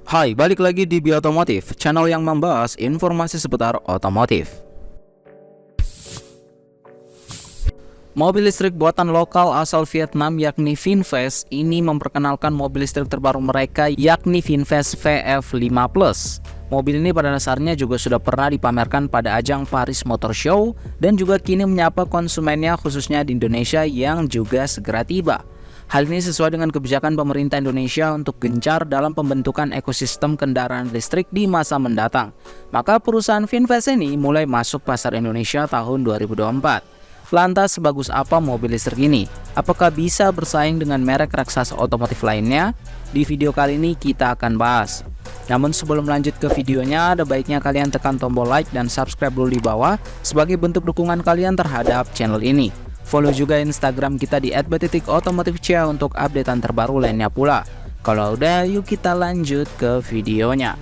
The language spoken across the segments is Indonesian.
Hai, balik lagi di Biotomotif, channel yang membahas informasi seputar otomotif. Mobil listrik buatan lokal asal Vietnam yakni VinFast ini memperkenalkan mobil listrik terbaru mereka yakni VinFast VF5 Plus. Mobil ini pada dasarnya juga sudah pernah dipamerkan pada ajang Paris Motor Show dan juga kini menyapa konsumennya khususnya di Indonesia yang juga segera tiba. Hal ini sesuai dengan kebijakan pemerintah Indonesia untuk gencar dalam pembentukan ekosistem kendaraan listrik di masa mendatang. Maka perusahaan VinFast ini mulai masuk pasar Indonesia tahun 2024. Lantas sebagus apa mobil listrik ini? Apakah bisa bersaing dengan merek raksasa otomotif lainnya? Di video kali ini kita akan bahas. Namun sebelum lanjut ke videonya, ada baiknya kalian tekan tombol like dan subscribe dulu di bawah sebagai bentuk dukungan kalian terhadap channel ini. Follow juga Instagram kita di @b.otomotifcia untuk updatean terbaru lainnya pula. Kalau udah, yuk kita lanjut ke videonya.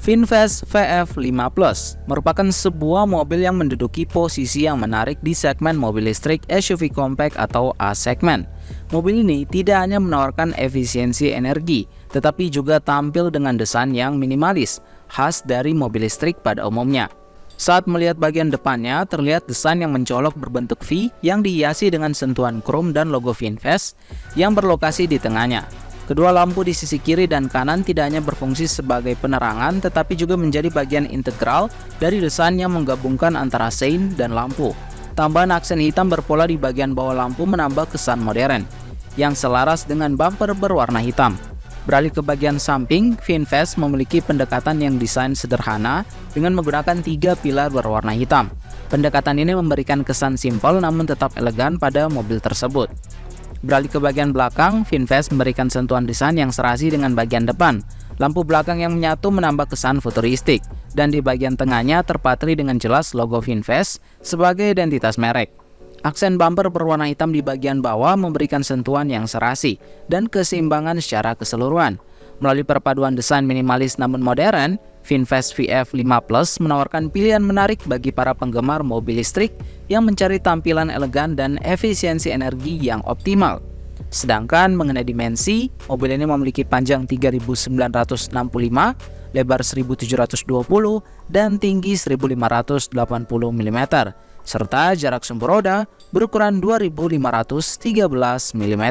VinFast VF5 Plus merupakan sebuah mobil yang menduduki posisi yang menarik di segmen mobil listrik SUV compact atau A segmen. Mobil ini tidak hanya menawarkan efisiensi energi, tetapi juga tampil dengan desain yang minimalis, khas dari mobil listrik pada umumnya. Saat melihat bagian depannya, terlihat desain yang mencolok berbentuk V yang dihiasi dengan sentuhan krom dan logo VinFast yang berlokasi di tengahnya. Kedua lampu di sisi kiri dan kanan tidak hanya berfungsi sebagai penerangan, tetapi juga menjadi bagian integral dari desain yang menggabungkan antara sein dan lampu. Tambahan aksen hitam berpola di bagian bawah lampu menambah kesan modern, yang selaras dengan bumper berwarna hitam. Beralih ke bagian samping, VinFast memiliki pendekatan yang desain sederhana dengan menggunakan 3 pilar berwarna hitam. Pendekatan ini memberikan kesan simpel namun tetap elegan pada mobil tersebut. Beralih ke bagian belakang, VinFast memberikan sentuhan desain yang serasi dengan bagian depan. Lampu belakang yang menyatu menambah kesan futuristik, dan di bagian tengahnya terpatri dengan jelas logo VinFast sebagai identitas merek. Aksen bumper berwarna hitam di bagian bawah memberikan sentuhan yang serasi dan keseimbangan secara keseluruhan. Melalui perpaduan desain minimalis namun modern, VinFast VF5 Plus menawarkan pilihan menarik bagi para penggemar mobil listrik yang mencari tampilan elegan dan efisiensi energi yang optimal. Sedangkan mengenai dimensi, mobil ini memiliki panjang 3.965, lebar 1.720, dan tinggi 1.580 mm, serta jarak sumber roda berukuran 2.513 mm.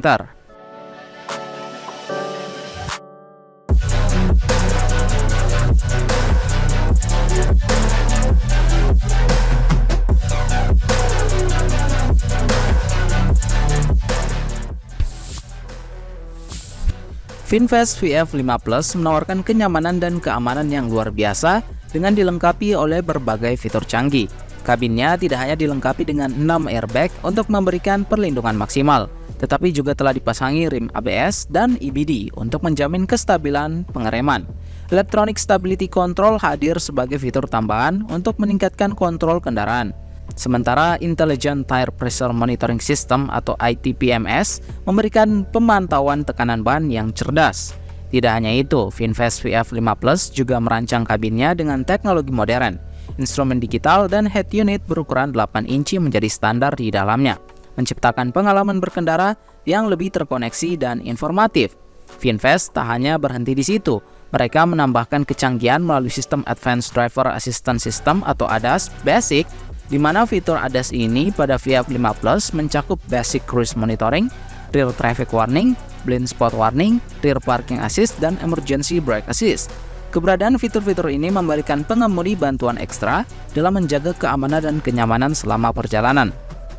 VinFast VF5 Plus menawarkan kenyamanan dan keamanan yang luar biasa dengan dilengkapi oleh berbagai fitur canggih. Kabinnya tidak hanya dilengkapi dengan 6 airbag untuk memberikan perlindungan maksimal, tetapi juga telah dipasangi rim ABS dan EBD untuk menjamin kestabilan pengereman. Electronic Stability Control hadir sebagai fitur tambahan untuk meningkatkan kontrol kendaraan. Sementara Intelligent Tire Pressure Monitoring System atau ITPMS memberikan pemantauan tekanan ban yang cerdas. Tidak hanya itu, VinFast VF5 Plus juga merancang kabinnya dengan teknologi modern. Instrumen digital dan head unit berukuran 8 inci menjadi standar di dalamnya, menciptakan pengalaman berkendara yang lebih terkoneksi dan informatif. VinFast tak hanya berhenti di situ. Mereka menambahkan kecanggihan melalui sistem Advanced Driver Assistance System atau ADAS Basic, di mana fitur ADAS ini pada VF5 Plus mencakup Basic Cruise Monitoring, Rear Traffic Warning, Blind Spot Warning, Rear Parking Assist, dan Emergency Brake Assist. Keberadaan fitur-fitur ini memberikan pengemudi bantuan ekstra dalam menjaga keamanan dan kenyamanan selama perjalanan.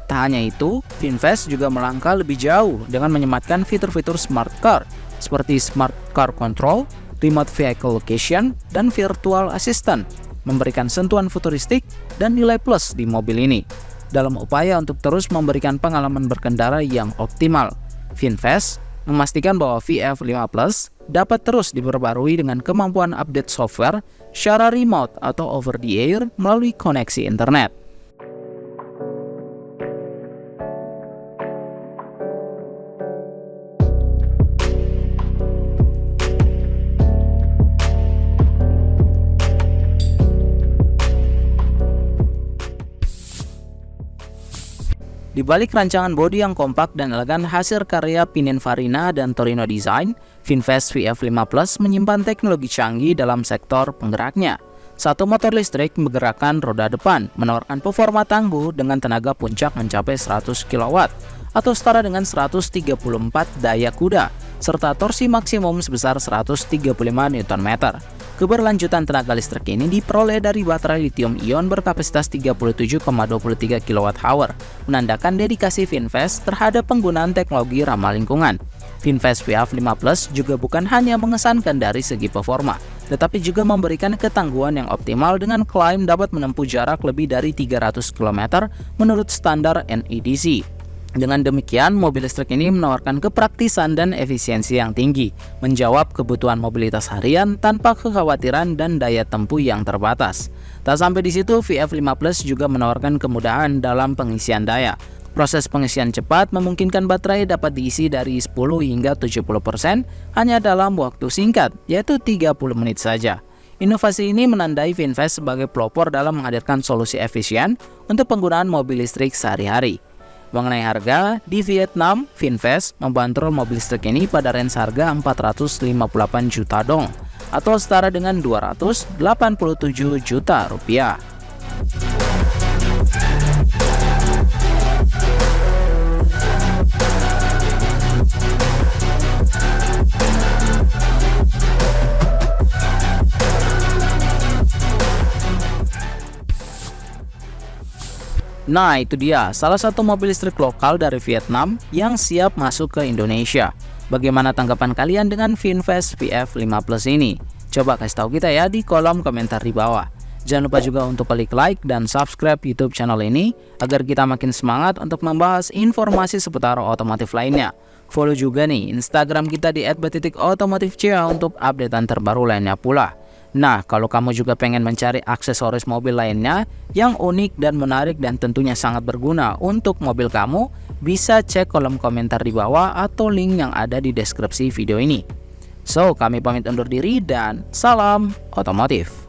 Tak hanya itu, VinFast juga melangkah lebih jauh dengan menyematkan fitur-fitur Smart Car seperti Smart Car Control, Remote Vehicle Location, dan Virtual Assistant, memberikan sentuhan futuristik dan nilai plus di mobil ini. Dalam upaya untuk terus memberikan pengalaman berkendara yang optimal, VinFast memastikan bahwa VF5 Plus dapat terus diperbarui dengan kemampuan update software secara remote atau over the air melalui koneksi internet. Di balik rancangan bodi yang kompak dan elegan hasil karya Pininfarina dan Torino Design, VinFast VF5 Plus menyimpan teknologi canggih dalam sektor penggeraknya. Satu motor listrik menggerakkan roda depan, menawarkan performa tangguh dengan tenaga puncak mencapai 100 kW atau setara dengan 134 daya kuda, serta torsi maksimum sebesar 135 Nm. Keberlanjutan tenaga listrik ini diperoleh dari baterai lithium-ion berkapasitas 37,23 kWh, menandakan dedikasi VinFast terhadap penggunaan teknologi ramah lingkungan. VinFast VF5 Plus juga bukan hanya mengesankan dari segi performa, tetapi juga memberikan ketangguhan yang optimal dengan klaim dapat menempuh jarak lebih dari 300 km menurut standar NEDC. Dengan demikian, mobil listrik ini menawarkan kepraktisan dan efisiensi yang tinggi, menjawab kebutuhan mobilitas harian tanpa kekhawatiran dan daya tempuh yang terbatas. Tak sampai di situ, VF5 Plus juga menawarkan kemudahan dalam pengisian daya. Proses pengisian cepat memungkinkan baterai dapat diisi dari 10 hingga 70% hanya dalam waktu singkat, yaitu 30 menit saja. Inovasi ini menandai VinFast sebagai pelopor dalam menghadirkan solusi efisien untuk penggunaan mobil listrik sehari-hari. Mengenai harga, di Vietnam, VinFast membanderol mobil listrik ini pada range harga 458 juta dong, atau setara dengan 287 juta rupiah. Nah, itu dia salah satu mobil listrik lokal dari Vietnam yang siap masuk ke Indonesia. Bagaimana tanggapan kalian dengan VinFast VF5 Plus ini? Coba kasih tahu kita ya di kolom komentar di bawah. Jangan lupa juga untuk klik like dan subscribe YouTube channel ini agar kita makin semangat untuk membahas informasi seputar otomotif lainnya. Follow juga nih Instagram kita di @otomotifca untuk updatean terbaru lainnya pula. Nah, kalau kamu juga pengen mencari aksesoris mobil lainnya yang unik dan menarik dan tentunya sangat berguna untuk mobil kamu, bisa cek kolom komentar di bawah atau link yang ada di deskripsi video ini. So, kami pamit undur diri dan salam otomotif.